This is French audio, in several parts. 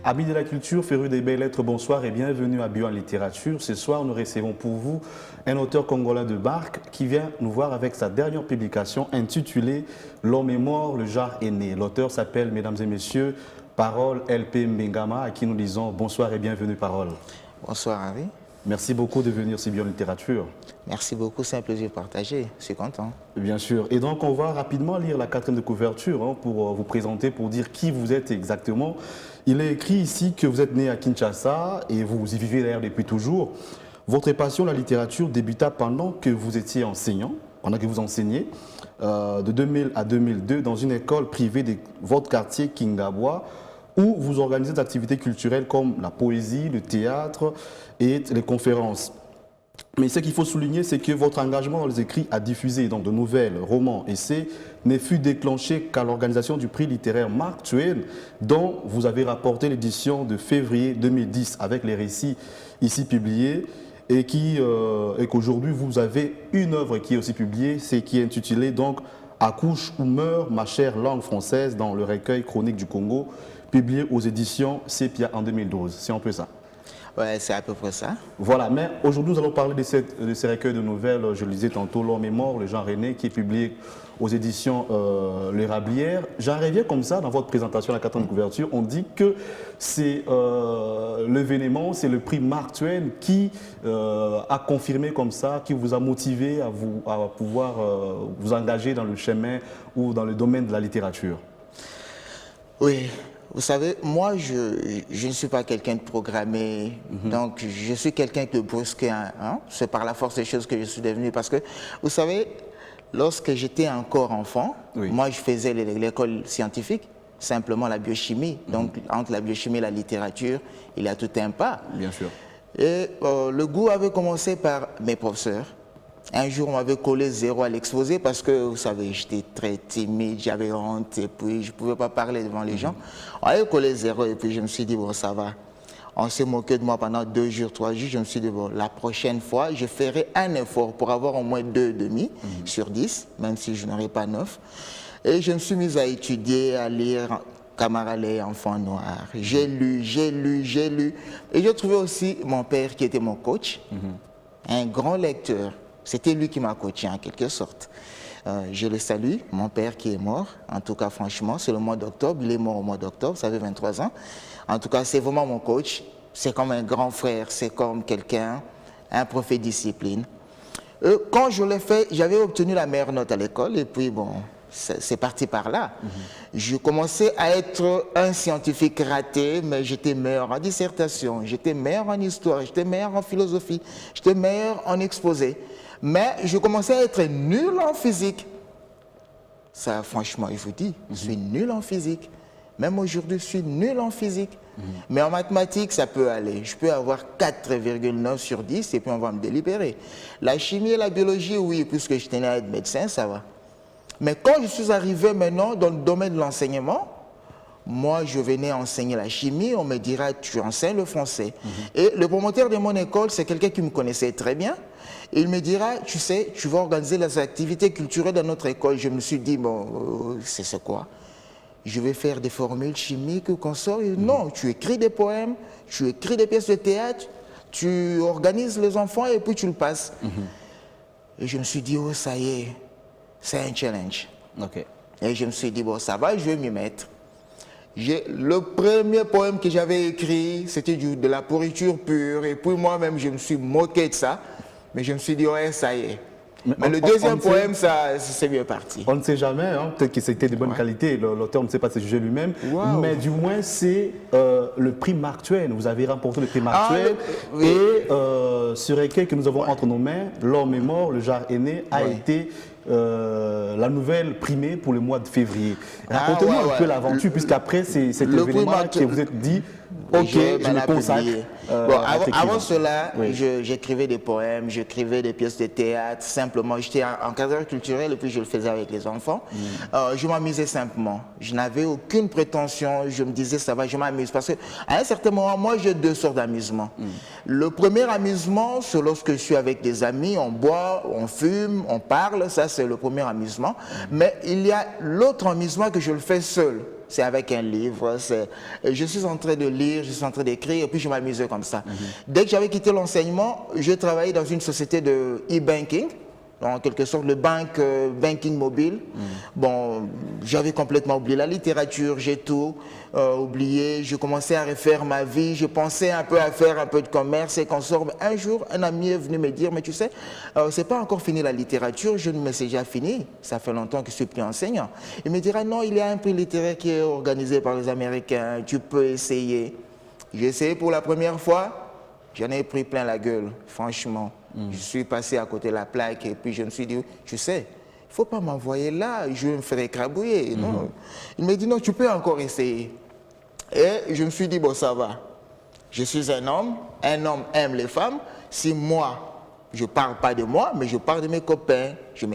Amis de la culture, férus des belles lettres, bonsoir et bienvenue à Bio en littérature. Ce soir, nous recevons pour vous un auteur congolais de barque qui vient nous voir avec sa dernière publication intitulée L'homme est mort, le genre est né. L'auteur s'appelle, mesdames et messieurs, Parole LP Mbengama, à qui nous disons bonsoir et bienvenue, Parole. Bonsoir Henri. Merci beaucoup de venir si Bio en littérature. Merci beaucoup, c'est un plaisir partagé, je suis content. Bien sûr. Et donc, on va rapidement lire la quatrième de couverture pour vous présenter, pour dire qui vous êtes exactement. Il est écrit ici que vous êtes né à Kinshasa et vous y vivez d'ailleurs depuis toujours. Votre passion, la littérature, débuta pendant que vous étiez enseignant, pendant que vous enseignez, de 2000 à 2002 dans une école privée de votre quartier Kingabwa, où vous organisez des activités culturelles comme la poésie, le théâtre et les conférences. Mais ce qu'il faut souligner, c'est que votre engagement dans les écrits à diffuser donc de nouvelles, romans, essais, ne fut déclenché qu'à l'organisation du prix littéraire Mark Twain, dont vous avez rapporté l'édition de février 2010 avec les récits ici publiés et qu'aujourd'hui vous avez une œuvre qui est aussi publiée, c'est qui est intitulée donc Accouche ou meurt ma chère langue française dans le recueil Chronique du Congo, publié aux éditions Sepia en 2012. C'est un peu ça. Ouais, c'est à peu près ça. Voilà, mais aujourd'hui nous allons parler de ces recueils de nouvelles, je le disais tantôt, L'homme est mort, le genre est né, qui est publié aux éditions L'Érablière. J'en reviens comme ça, dans votre présentation, la quatrième couverture, on dit que c'est l'événement, c'est le prix Mark Twain qui a confirmé comme ça, qui vous a motivé à pouvoir vous engager dans le chemin ou dans le domaine de la littérature. Oui. Vous savez, moi, je ne suis pas quelqu'un de programmé, donc je suis quelqu'un de brusque. Hein? C'est par la force des choses que je suis devenu. Parce que, vous savez, lorsque j'étais encore enfant, moi, je faisais l'école scientifique, simplement la biochimie. Donc, entre la biochimie et la littérature, il y a tout un pas. Bien sûr. Et le goût avait commencé par mes professeurs. Un jour, on m'avait collé 0 à l'exposé parce que, vous savez, j'étais très timide, j'avais honte et puis je ne pouvais pas parler devant les gens. On avait collé 0 et puis je me suis dit, bon, ça va. On s'est moqué de moi pendant 2 jours, 3 jours. Je me suis dit, bon, la prochaine fois, je ferai un effort pour avoir au moins 2,5 sur 10, même si je n'aurai pas 9. Et je me suis mis à étudier, à lire Camaralais, Enfant Noir. J'ai lu, j'ai lu, j'ai lu. Et j'ai trouvé aussi mon père qui était mon coach, un grand lecteur. C'était lui qui m'a coaché en quelque sorte. Je le salue, mon père qui est mort. En tout cas, franchement, c'est le mois d'octobre. Il est mort au mois d'octobre, ça fait 23 ans. En tout cas, c'est vraiment mon coach. C'est comme un grand frère, c'est comme quelqu'un, un prophète discipline. Quand je l'ai fait, j'avais obtenu la meilleure note à l'école et puis bon, c'est parti par là. Je commençais à être un scientifique raté, mais j'étais meilleur en dissertation, j'étais meilleur en histoire, j'étais meilleur en philosophie, j'étais meilleur en exposé. Mais je commençais à être nul en physique. Ça, franchement, je vous dis, je suis nul en physique. Même aujourd'hui, je suis nul en physique. Mais en mathématiques, ça peut aller. Je peux avoir 4,9 sur 10 et puis on va me délibérer. La chimie et la biologie, oui, puisque je tenais à être médecin, ça va. Mais quand je suis arrivé maintenant dans le domaine de l'enseignement, moi, je venais enseigner la chimie, on me dira, tu enseignes le français. Et le promoteur de mon école, c'est quelqu'un qui me connaissait très bien. Et il me dira, tu sais, tu vas organiser les activités culturelles dans notre école. Je me suis dit, bon, c'est quoi? Je vais faire des formules chimiques ou consorts. Non, tu écris des poèmes, tu écris des pièces de théâtre, tu organises les enfants et puis tu le passes. Et je me suis dit, oh, ça y est, c'est un challenge. Et je me suis dit, bon, ça va, je vais m'y mettre. Le premier poème que j'avais écrit, c'était de la pourriture pure. Et puis moi-même, je me suis moqué de ça. Mais je me suis dit, ouais, ça y est. Mais le deuxième poème, ça, c'est mieux parti. On ne sait jamais, hein, peut-être que c'était de bonne qualité. L'auteur ne sait pas se juger lui-même. Mais du moins, c'est le prix Mark Twain. Vous avez remporté le prix Mark Twain. Et ce recueil que nous avons entre nos mains, L'homme est mort, le genre est né, a été la nouvelle primée pour le mois de février. Racontez-nous un peu l'aventure, puisqu'après cet événement que vous êtes dit, ok, je me consacre. Avant cela, j'écrivais des poèmes, j'écrivais des pièces de théâtre, simplement, j'étais en cadre culturel et puis je le faisais avec les enfants. Je m'amusais simplement, je n'avais aucune prétention, je me disais ça va, je m'amuse. Parce qu'à un certain moment, moi j'ai 2 sortes d'amusement. Le premier amusement, c'est lorsque je suis avec des amis, on boit, on fume, on parle, ça c'est le premier amusement. Mais il y a l'autre amusement que je le fais seul. c'est avec un livre. Je suis en train de lire, je suis en train d'écrire, et puis je m'amusais comme ça. Dès que j'avais quitté l'enseignement, je travaillais dans une société de e-banking, en quelque sorte le banking mobile. Bon, j'avais complètement oublié la littérature, j'ai tout oublié. Je commençais à refaire ma vie, je pensais un peu à faire un peu de commerce et consort. Un jour, un ami est venu me dire, mais tu sais, c'est pas encore fini la littérature, je me suis déjà fini. Ça fait longtemps que je suis plus enseignant. Il me dira, non, il y a un prix littéraire qui est organisé par les Américains, tu peux essayer. J'ai essayé pour la première fois, j'en ai pris plein la gueule, franchement. Je suis passé à côté de la plaque et puis je me suis dit, tu sais, il ne faut pas m'envoyer là, je me ferai écrabouiller. Non. Il m'a dit, non, tu peux encore essayer. Et je me suis dit, bon, ça va. Je suis un homme aime les femmes. Si moi, je ne parle pas de moi, mais je parle de mes copains, je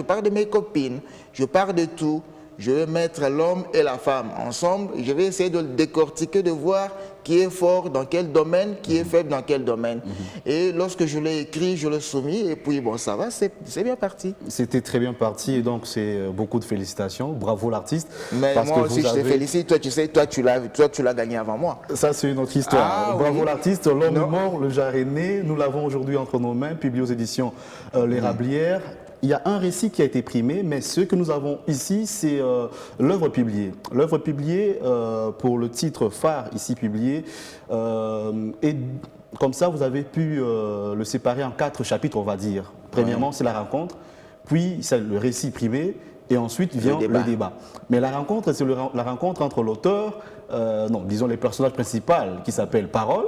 parle de mes copines, je parle de tout. Je vais mettre l'homme et la femme ensemble. Je vais essayer de le décortiquer, de voir qui est fort dans quel domaine, qui est faible dans quel domaine. Et lorsque je l'ai écrit, je l'ai soumis et puis bon, ça va, c'est bien parti. C'était très bien parti et donc c'est beaucoup de félicitations. Bravo l'artiste. Mais moi aussi, je te félicite. Toi, tu sais, toi, tu l'as gagné avant moi. Ça, c'est une autre histoire. Bravo oui. l'artiste. L'homme est mort, le genre est né. Nous l'avons aujourd'hui entre nos mains, publié aux éditions L'Érablière. Il y a un récit qui a été primé, mais ce que nous avons ici, c'est l'œuvre publiée. L'œuvre publiée, pour le titre phare ici publié, et comme ça, vous avez pu le séparer en 4 chapitres, on va dire. Premièrement, c'est la rencontre, puis c'est le récit primé, et ensuite vient le débat. Mais la rencontre, c'est la rencontre entre l'auteur, disons les personnages principaux qui s'appellent Parole,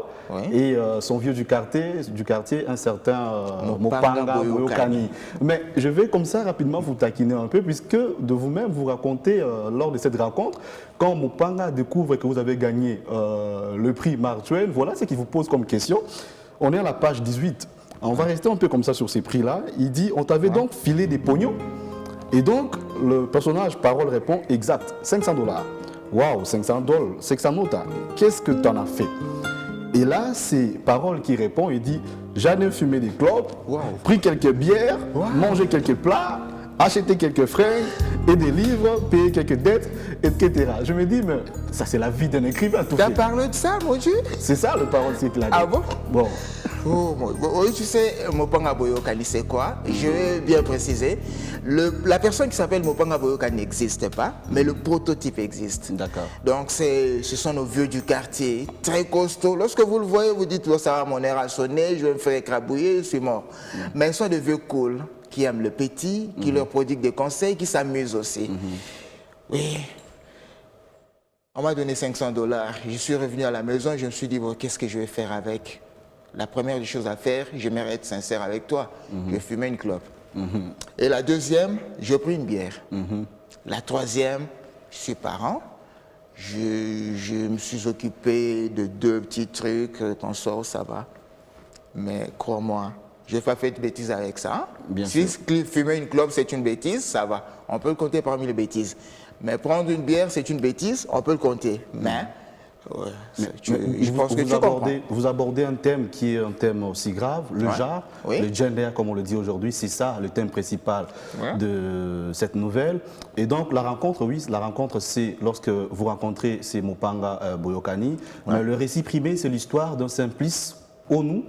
et son vieux du quartier, un certain Mopanga Boyokani. Mais je vais comme ça rapidement vous taquiner un peu, puisque de vous-même vous racontez lors de cette rencontre, quand Mopanga découvre que vous avez gagné le prix Martuel, voilà ce qu'il vous pose comme question. On est à la page 18. On va rester un peu comme ça sur ces prix-là. Il dit, on t'avait donc filé des pognons. Et donc, le personnage Parole répond, exact, $500. Waouh, $500, $600. Qu'est-ce que tu en as fait? Et là, c'est Parole qui répond et dit, j'en ai fumé des clopes, pris quelques bières, mangé quelques plats, acheté quelques fringues et des livres, payé quelques dettes, etc. Je me dis, mais ça c'est la vie d'un écrivain. Tu as parlé de ça, mon Dieu? C'est ça le Parole, c'est clair. Ah bon? Bon. Oui, tu sais, Mopanga Boyokani, c'est quoi? Je vais bien préciser. La personne qui s'appelle Mopanga Boyokani n'existe pas, mais le prototype existe. D'accord. Donc, ce sont nos vieux du quartier, très costauds. Lorsque vous le voyez, vous dites, oh, ça va, mon air a sonné, je vais me faire écrabouiller, je suis mort. Mais ils sont des vieux cool, qui aiment le petit, qui leur prodiguent des conseils, qui s'amusent aussi. Oui. On m'a donné $500. Je suis revenu à la maison, je me suis dit, bon, qu'est-ce que je vais faire avec? La première des choses à faire, j'aimerais être sincère avec toi. Je fumais une clope. Et la deuxième, je pris une bière. La troisième, je suis parent. Je me suis occupé de 2 petits trucs, qu'on sort, ça va. Mais crois-moi, je n'ai pas fait de bêtises avec ça. Si fumer une clope, c'est une bêtise, ça va. On peut le compter parmi les bêtises. Mais prendre une bière, c'est une bêtise, on peut le compter. Mais je pense que tu comprends. Vous abordez un thème qui est un thème aussi grave, le genre, le gender comme on le dit aujourd'hui, c'est ça le thème principal de cette nouvelle. Et donc la rencontre c'est lorsque vous rencontrez ces Mopanga Boyokani. Mais le récit primé c'est l'histoire d'un Simplice Onou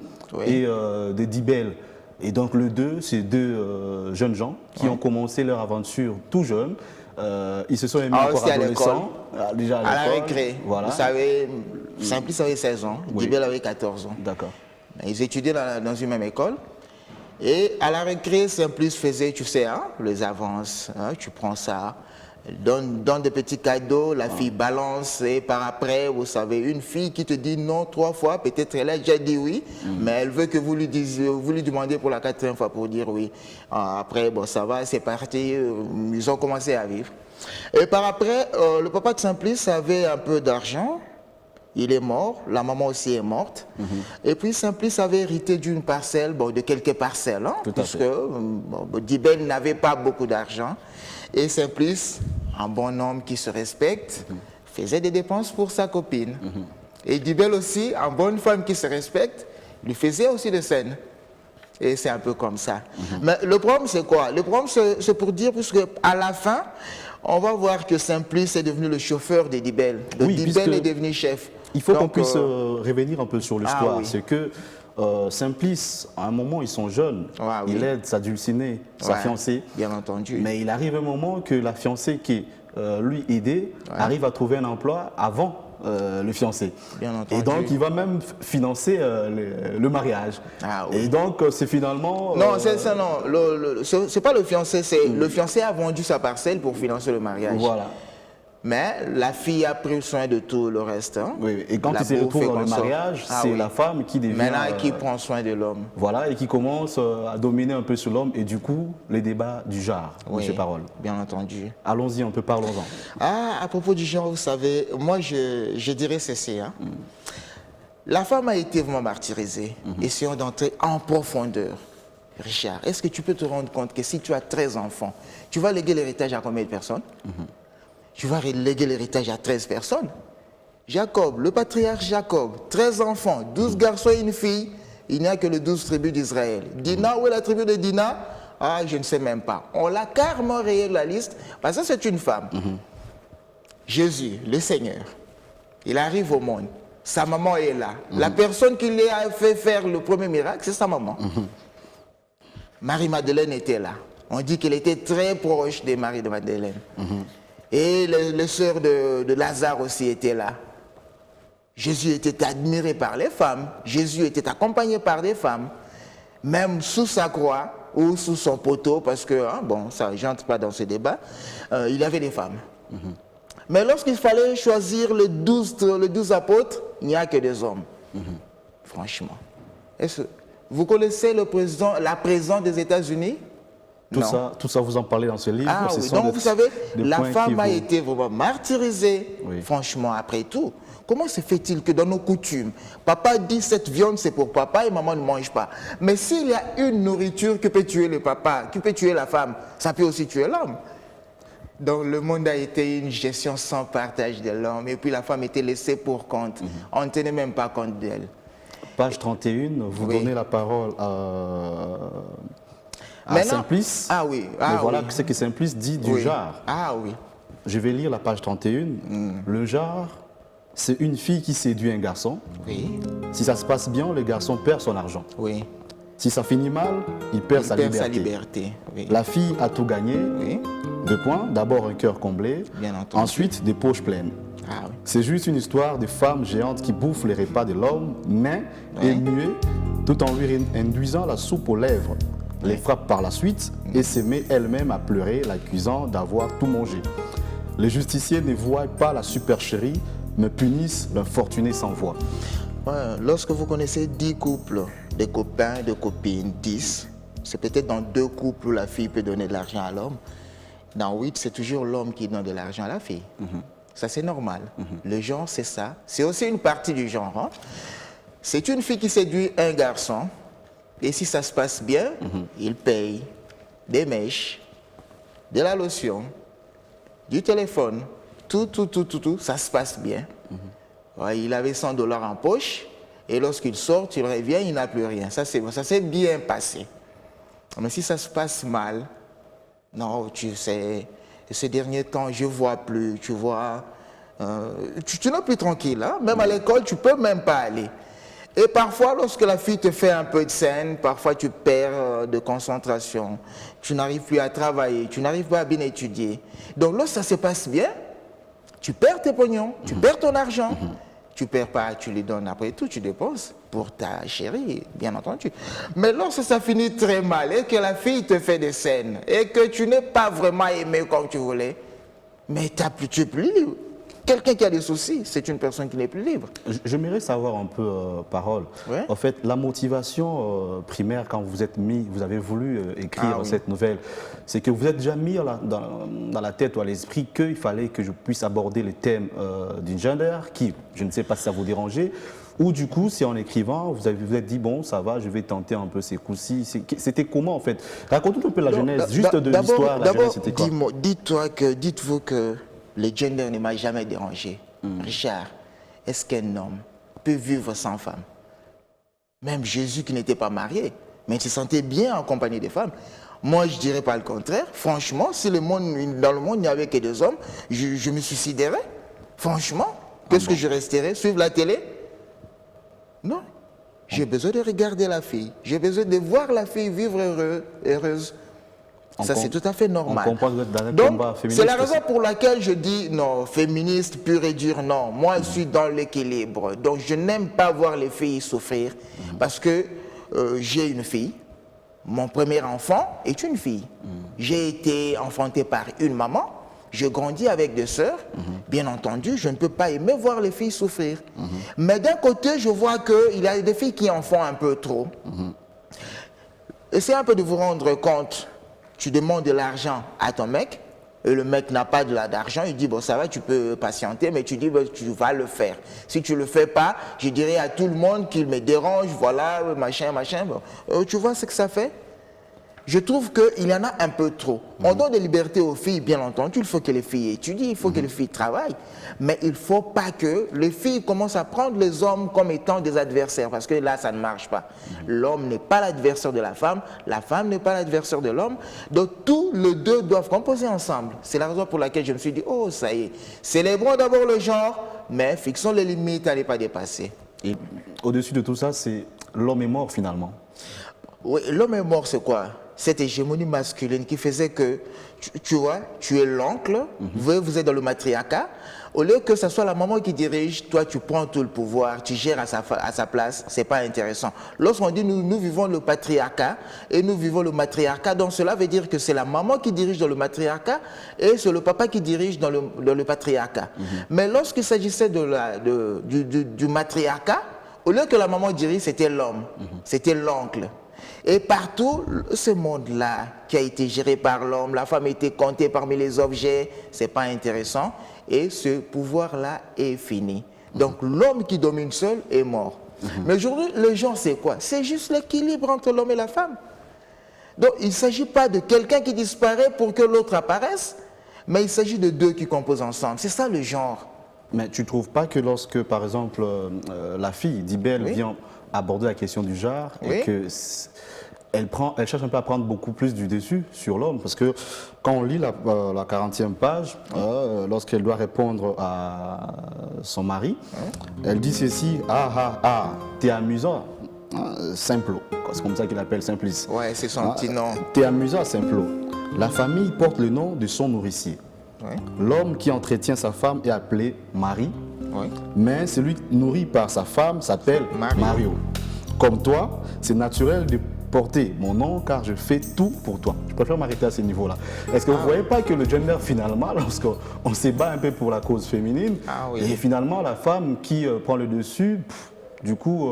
et de Dibel. Et donc le 2, c'est 2 jeunes gens qui ont commencé leur aventure tout jeunes. Ils se sont émis encore adolescents, déjà à la récré. Voilà. Vous savez, Simplice avait 16 ans, Dibel avait 14 ans. D'accord. Ils étudiaient dans une même école. Et à la récré, Simplice faisait, tu sais, les avances, tu prends ça, donne des petits cadeaux, la fille balance, et par après, vous savez, une fille qui te dit non 3 fois, peut-être elle a déjà dit oui, mais elle veut que vous lui demandiez pour la 4e fois pour dire oui. Après, bon, ça va, c'est parti, ils ont commencé à vivre. Et par après, le papa de Simplice avait un peu d'argent, il est mort, la maman aussi est morte, et puis Simplice avait hérité d'une parcelle, de quelques parcelles, puisque Dibel n'avait pas beaucoup d'argent. Et Simplice, un bon homme qui se respecte, faisait des dépenses pour sa copine. Et Dibel aussi, une bonne femme qui se respecte, lui faisait aussi des scènes. Et c'est un peu comme ça. Mais le problème, c'est quoi? Le problème, c'est pour dire, puisque à la fin, On va voir que Simplice est devenu le chauffeur de Dibel. Donc Oui, Dibel puisque est devenu chef. Il faut qu'on Donc, puisse revenir un peu sur l'histoire. oui. C'est que Simplice, à un moment, ils sont jeunes. Ah, oui. Il aide sa dulcinée, sa Ouais, fiancée. bien entendu. Mais il arrive un moment que la fiancée qui lui aidée arrive à trouver un emploi avant le fiancé. Bien entendu. Et donc, il va même financer le mariage. Ah, oui. Et donc, c'est finalement... Non, c'est ça, non. C'est pas le fiancé, c'est le fiancé a vendu sa parcelle pour financer le mariage. Voilà. Mais la fille a pris soin de tout le reste. Hein. Oui, et quand La il se bouffe retrouve et dans le consort. mariage, Ah, c'est oui. la femme qui devient... Maintenant, qui prend soin de l'homme. Voilà, et qui commence à dominer un peu sur l'homme. Et du coup, les débats du genre, Oui, M. Parole. bien entendu. Allons-y un peu, parlons-en. Ah, à propos du genre, vous savez, moi, je dirais ceci. Hein. La femme a été vraiment martyrisée. Essayons d'entrer en profondeur. Richard, est-ce que tu peux te rendre compte que si tu as 13 enfants, tu vas léguer l'héritage à combien de personnes? Tu vas léguer l'héritage à 13 personnes. Jacob, le patriarche Jacob, 13 enfants, 12 garçons et une fille, il n'y a que les 12 tribus d'Israël. Dina, où est la tribu de Dina? Ah, je ne sais même pas. On l'a carrément rayé de la liste, parce que c'est une femme. Jésus, le Seigneur, il arrive au monde. Sa maman est là. La personne qui lui a fait faire le premier miracle, c'est sa maman. Marie-Madeleine était là. On dit qu'elle était très proche de Marie-Madeleine. Et les sœurs de Lazare aussi étaient là. Jésus était admiré par les femmes. Jésus était accompagné par des femmes. Même sous sa croix ou sous son poteau, parce que, hein, bon, ça, j'entre pas dans ce débat, il y avait des femmes. Mais lorsqu'il fallait choisir les 12 apôtres, il n'y a que des hommes. Franchement. Vous connaissez la présidente des États-Unis? Tout ça, vous en parlez dans ce livre. Ah oui, donc vous savez, la femme a été vraiment martyrisée, franchement, après tout. Comment se fait-il que dans nos coutumes, papa dit cette viande c'est pour papa et maman ne mange pas. Mais s'il y a une nourriture qui peut tuer le papa, qui peut tuer la femme, ça peut aussi tuer l'homme. Donc le monde a été une gestion sans partage de l'homme et puis la femme était laissée pour compte. On ne tenait même pas compte d'elle. Page 31, vous donnez la parole à Maintenant, Simplice. Ah oui. Mais voilà ce que Simplice dit du genre. Ah oui. Je vais lire la page 31. Le genre, c'est une fille qui séduit un garçon. Oui. Si ça se passe bien, le garçon perd son argent. Oui. Si ça finit mal, il perd sa liberté. Oui. La fille a tout gagné. Oui. 2 points. D'abord un cœur comblé. Bien entendu. Ensuite, des poches pleines. Ah oui. C'est juste une histoire de femme géante qui bouffe les repas de l'homme, nain et muet, tout en lui induisant la soupe aux lèvres. Les frappe par la suite et se met elle-même à pleurer, l'accusant d'avoir tout mangé. Les justiciers ne voient pas la supercherie, mais punissent l'infortuné sans voix. Ouais, lorsque vous connaissez 10 couples, de copains, de copines, 10, c'est peut-être dans 2 couples où la fille peut donner de l'argent à l'homme. Dans 8, c'est toujours l'homme qui donne de l'argent à la fille. Ça, c'est normal. Le genre, c'est ça. C'est aussi une partie du genre. Hein. C'est une fille qui séduit un garçon. Et si ça se passe bien, il paye des mèches, de la lotion, du téléphone, tout, ça se passe bien. Ouais, il avait $100 en poche, et lorsqu'il sort, il revient, il n'a plus rien. Ça s'est bien passé. Mais si ça se passe mal, non, tu sais, ces derniers temps, je ne vois plus, tu vois, tu n'es plus tranquille. Hein? Même à l'école, tu ne peux même pas aller. Et parfois, lorsque la fille te fait un peu de scène, parfois tu perds de concentration, tu n'arrives plus à travailler, tu n'arrives pas à bien étudier. Donc lorsque ça se passe bien, tu perds tes pognons, tu perds ton argent. Tu ne perds pas, tu lui donnes après tout, tu dépenses pour ta chérie, bien entendu. Mais lorsque ça finit très mal et que la fille te fait des scènes et que tu n'es pas vraiment aimé comme tu voulais, mais tu es plus libre. Quelqu'un qui a des soucis, c'est une personne qui n'est plus libre. J'aimerais savoir un peu, Parole. Ouais. En fait, la motivation primaire quand vous avez voulu écrire cette nouvelle, c'est que vous êtes déjà mis dans la tête ou à l'esprit qu'il fallait que je puisse aborder le thème d'une gender qui, je ne sais pas si ça vous dérangeait, ou du coup, c'est en écrivant, vous êtes dit, bon, ça va, je vais tenter un peu ces coups-ci. C'était comment en fait? Racontez un peu la genèse, juste de l'histoire, la genèse, c'était quoi? Dites-vous que le gender ne m'a jamais dérangé. Richard, est-ce qu'un homme peut vivre sans femme? Même Jésus qui n'était pas marié, mais il se sentait bien en compagnie des femmes. Moi, je dirais pas le contraire. Franchement, si dans le monde, il n'y avait que des hommes, je me suiciderais. Franchement, qu'est-ce que je resterais? Suivre la télé? Non. J'ai besoin de regarder la fille. J'ai besoin de voir la fille vivre heureuse. Ça, c'est tout à fait normal. On comprend que vous êtes dans un Donc, combat féministe. c'est la raison pour laquelle je dis non, féministe pur et dur, non. Moi, je suis dans l'équilibre. Donc, je n'aime pas voir les filles souffrir parce que j'ai une fille. Mon premier enfant est une fille. J'ai été enfanté par une maman. Je grandis avec des sœurs. Bien entendu, je ne peux pas aimer voir les filles souffrir. Mais d'un côté, je vois qu'il y a des filles qui en font un peu trop. Essayez un peu de vous rendre compte. Tu demandes de l'argent à ton mec, et le mec n'a pas d'argent, il dit, bon, ça va, tu peux patienter, mais tu dis, bon, tu vas le faire. Si tu ne le fais pas, je dirais à tout le monde qu'il me dérange, voilà, machin. Bon. Tu vois ce que ça fait? Je trouve qu'il y en a un peu trop. On donne des libertés aux filles, bien entendu. Il faut que les filles étudient, il faut que les filles travaillent. Mais il ne faut pas que les filles commencent à prendre les hommes comme étant des adversaires. Parce que là, ça ne marche pas. L'homme n'est pas l'adversaire de la femme n'est pas l'adversaire de l'homme. Donc, tous les deux doivent composer ensemble. C'est la raison pour laquelle je me suis dit, oh, ça y est, célébrons d'abord le genre, mais fixons les limites à ne pas dépasser. Et au-dessus de tout ça, c'est l'homme est mort finalement. Oui, l'homme est mort, c'est quoi? Cette hégémonie masculine qui faisait que, tu vois, tu es l'oncle, vous êtes dans le matriarcat, au lieu que ce soit la maman qui dirige, toi tu prends tout le pouvoir, tu gères à sa place, c'est pas intéressant. Lorsqu'on dit nous vivons le patriarcat et nous vivons le matriarcat, donc cela veut dire que c'est la maman qui dirige dans le matriarcat et c'est le papa qui dirige dans le patriarcat. Mais lorsqu'il s'agissait du matriarcat, au lieu que la maman dirige, c'était l'homme, c'était l'oncle. Et partout, ce monde-là qui a été géré par l'homme, la femme était comptée parmi les objets, c'est pas intéressant. Et ce pouvoir-là est fini. Donc l'homme qui domine seul est mort. Mais aujourd'hui, le genre, c'est quoi? C'est juste l'équilibre entre l'homme et la femme. Donc il ne s'agit pas de quelqu'un qui disparaît pour que l'autre apparaisse, mais il s'agit de deux qui composent ensemble. C'est ça le genre. Mais tu ne trouves pas que lorsque, par exemple, la fille d'Ibel vient aborder la question du genre et que elle cherche un peu à prendre beaucoup plus du dessus sur l'homme, parce que quand on lit la 40e page, lorsqu'elle doit répondre à son mari, elle dit ceci, t'es amusant, Simplo, c'est comme ça qu'il appelle Simplice. Ouais, c'est son petit nom. T'es amusant, Simplo. La famille porte le nom de son nourricier. L'homme qui entretient sa femme est appelé mari, mais celui nourri par sa femme s'appelle Mario. Comme toi, c'est naturel de porter mon nom car je fais tout pour toi. Je préfère m'arrêter à ce niveau-là. Est-ce que vous ne voyez pas que le gender, finalement, lorsqu'on se bat un peu pour la cause féminine, et finalement la femme qui prend le dessus, du coup,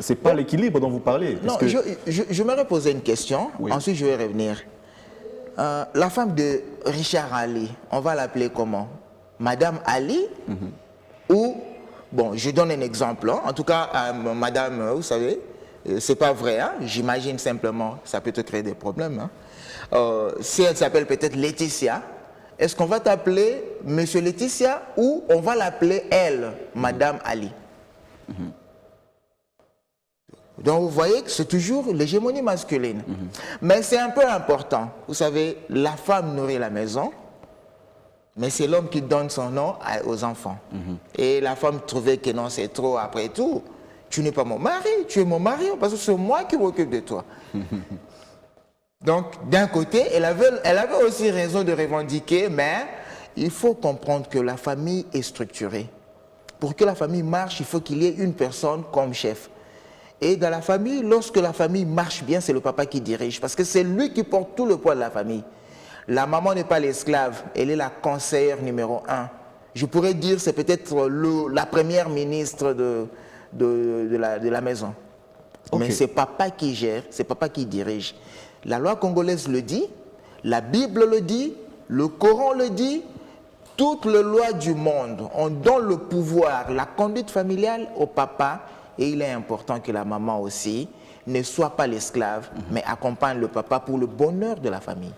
c'est pas l'équilibre dont vous parlez. Non, je m'aurais posé une question, ensuite je vais revenir. La femme de Richard Ali, on va l'appeler comment? Madame Ali ou, bon, je donne un exemple, hein. En tout cas, Madame, vous savez, c'est pas vrai, hein. J'imagine simplement, ça peut te créer des problèmes. Hein. Si elle s'appelle peut-être Laetitia, est-ce qu'on va t'appeler Monsieur Laetitia ou on va l'appeler elle, Madame Ali? Donc vous voyez que c'est toujours l'hégémonie masculine. Mais c'est un peu important. Vous savez, la femme nourrit la maison, mais c'est l'homme qui donne son nom aux enfants. Et la femme trouvait que non, c'est trop après tout. Tu n'es pas mon mari, tu es mon mari parce que c'est moi qui m'occupe de toi. Donc d'un côté, elle avait aussi raison de revendiquer, mais il faut comprendre que la famille est structurée. Pour que la famille marche, il faut qu'il y ait une personne comme chef. Et dans la famille, lorsque la famille marche bien, c'est le papa qui dirige, parce que c'est lui qui porte tout le poids de la famille. La maman n'est pas l'esclave, elle est la conseillère numéro 1. Je pourrais dire c'est peut-être la première ministre de la maison. Mais c'est papa qui gère, c'est papa qui dirige. La loi congolaise le dit, la Bible le dit, le Coran le dit, toutes les lois du monde, on donne le pouvoir, la conduite familiale au papa. Et il est important que la maman aussi ne soit pas l'esclave, mais accompagne le papa pour le bonheur de la famille.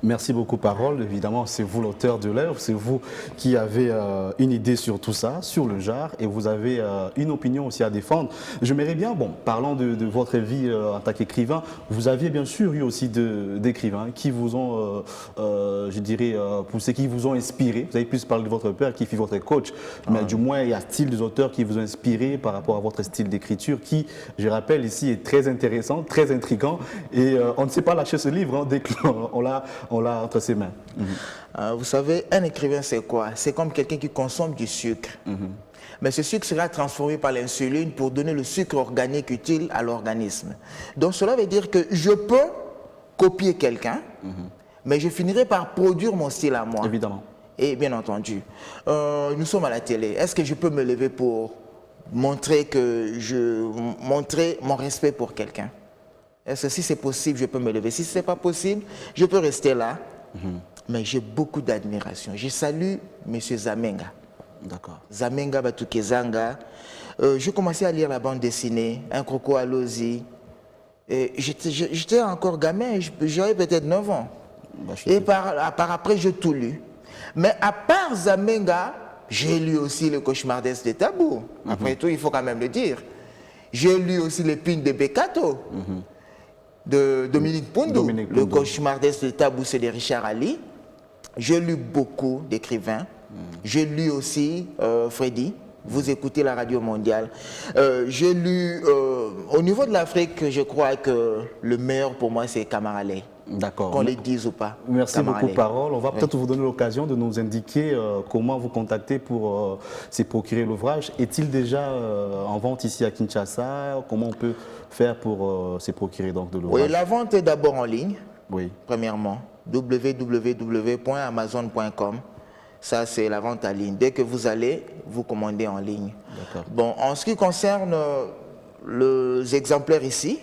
Merci beaucoup, Parole. Évidemment, c'est vous l'auteur de l'œuvre, c'est vous qui avez une idée sur tout ça, sur le genre, et vous avez une opinion aussi à défendre. J'aimerais bien, bon, parlant de votre vie en tant qu'écrivain, vous aviez bien sûr eu aussi d'écrivains qui vous ont, je dirais, poussé, qui vous ont inspiré. Vous avez plus parlé de votre père qui fut votre coach, mais du moins, il y a-t-il des auteurs qui vous ont inspiré par rapport à votre style d'écriture qui, je rappelle ici, est très intéressant, très intriguant, et on ne sait pas lâcher ce livre hein, dès qu'on l'a entre ses mains. Vous savez, un écrivain, c'est quoi? C'est comme quelqu'un qui consomme du sucre. Mais ce sucre sera transformé par l'insuline pour donner le sucre organique utile à l'organisme. Donc cela veut dire que je peux copier quelqu'un, mais je finirai par produire mon style à moi. Évidemment. Et bien entendu, nous sommes à la télé. Est-ce que je peux me lever pour montrer mon respect pour quelqu'un? Est-ce que si c'est possible, je peux me lever? Si ce n'est pas possible, je peux rester là. Mais j'ai beaucoup d'admiration. Je salue M. Zamenga. D'accord. Zamenga Batukezanga. J'ai commencé à lire la bande dessinée, Un Croco Alozi. J'étais encore gamin, j'avais peut-être 9 ans. Et par après, j'ai tout lu. Mais à part Zamenga, j'ai lu aussi Le Cauchemardesque de Tabou. Après tout, il faut quand même le dire. J'ai lu aussi L'Épine de Bekato. De Dominique Pundou. Le Cauchemardesque de Tabou, c'est de Richard Ali. J'ai lu beaucoup d'écrivains. J'ai lu aussi Freddy. Vous écoutez la radio mondiale. J'ai lu, au niveau de l'Afrique, je crois que le meilleur pour moi, c'est Kamara Lay. D'accord. Qu'on le dise ou pas. Merci beaucoup, Parole. On va peut-être vous donner l'occasion de nous indiquer comment vous contacter pour se procurer l'ouvrage. Est-il déjà en vente ici à Kinshasa? Comment on peut faire pour se procurer donc de l'ouvrage? Oui, la vente est d'abord en ligne. Oui. Premièrement, www.amazon.com. Ça, c'est la vente en ligne. Dès que vous allez, vous commandez en ligne. Bon, en ce qui concerne les exemplaires ici,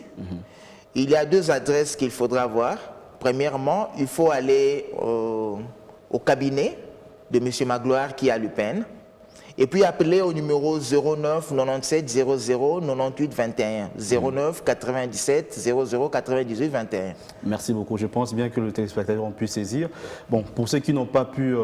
il y a 2 adresses qu'il faudra avoir. Premièrement, il faut aller au cabinet de M. Magloire qui est à Lupin. Et puis appeler au numéro 09 97 00 98 21. 09 97 00 98 21. Merci beaucoup. Je pense bien que les téléspectateurs ont pu saisir. Bon, pour ceux qui n'ont pas pu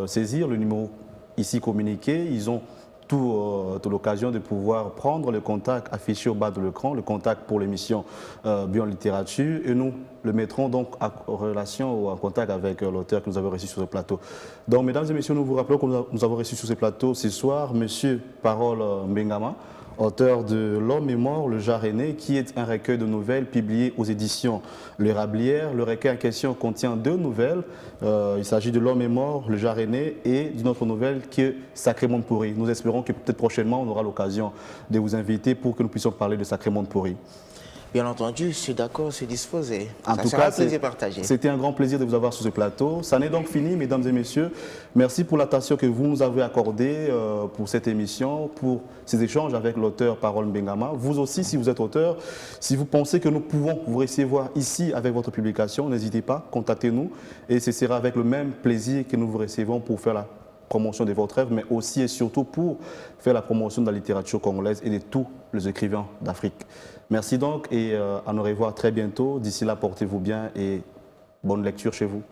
saisir le numéro ici communiqué, ils ont toute l'occasion de pouvoir prendre le contact affiché au bas de l'écran, le contact pour l'émission Bio Littérature, et nous le mettrons donc en relation ou en contact avec l'auteur que nous avons reçu sur ce plateau. Donc, mesdames et messieurs, nous vous rappelons que nous avons reçu sur ce plateau ce soir Monsieur Parole Mbengama, auteur de L'Homme est mort, le genre aîné, qui est un recueil de nouvelles publié aux éditions L'Érablière. Le recueil en question contient 2 nouvelles. Il s'agit de L'Homme est mort, le genre aîné, et d'une autre nouvelle qui est Sacré Monde pourri. Nous espérons que peut-être prochainement, on aura l'occasion de vous inviter pour que nous puissions parler de Sacré Monde pourri. Bien entendu, je suis d'accord, je suis disposé. En tout cas, c'était un grand plaisir de vous avoir sur ce plateau. Ça n'est donc fini, mesdames et messieurs. Merci pour l'attention que vous nous avez accordée pour cette émission, pour ces échanges avec l'auteur Parole Mbengama. Vous aussi, si vous êtes auteur, si vous pensez que nous pouvons vous recevoir ici avec votre publication, n'hésitez pas, contactez-nous. Et ce sera avec le même plaisir que nous vous recevons pour faire la promotion de votre œuvre, mais aussi et surtout pour faire la promotion de la littérature congolaise et de tous les écrivains d'Afrique. Merci donc et à nous revoir très bientôt. D'ici là, portez-vous bien et bonne lecture chez vous.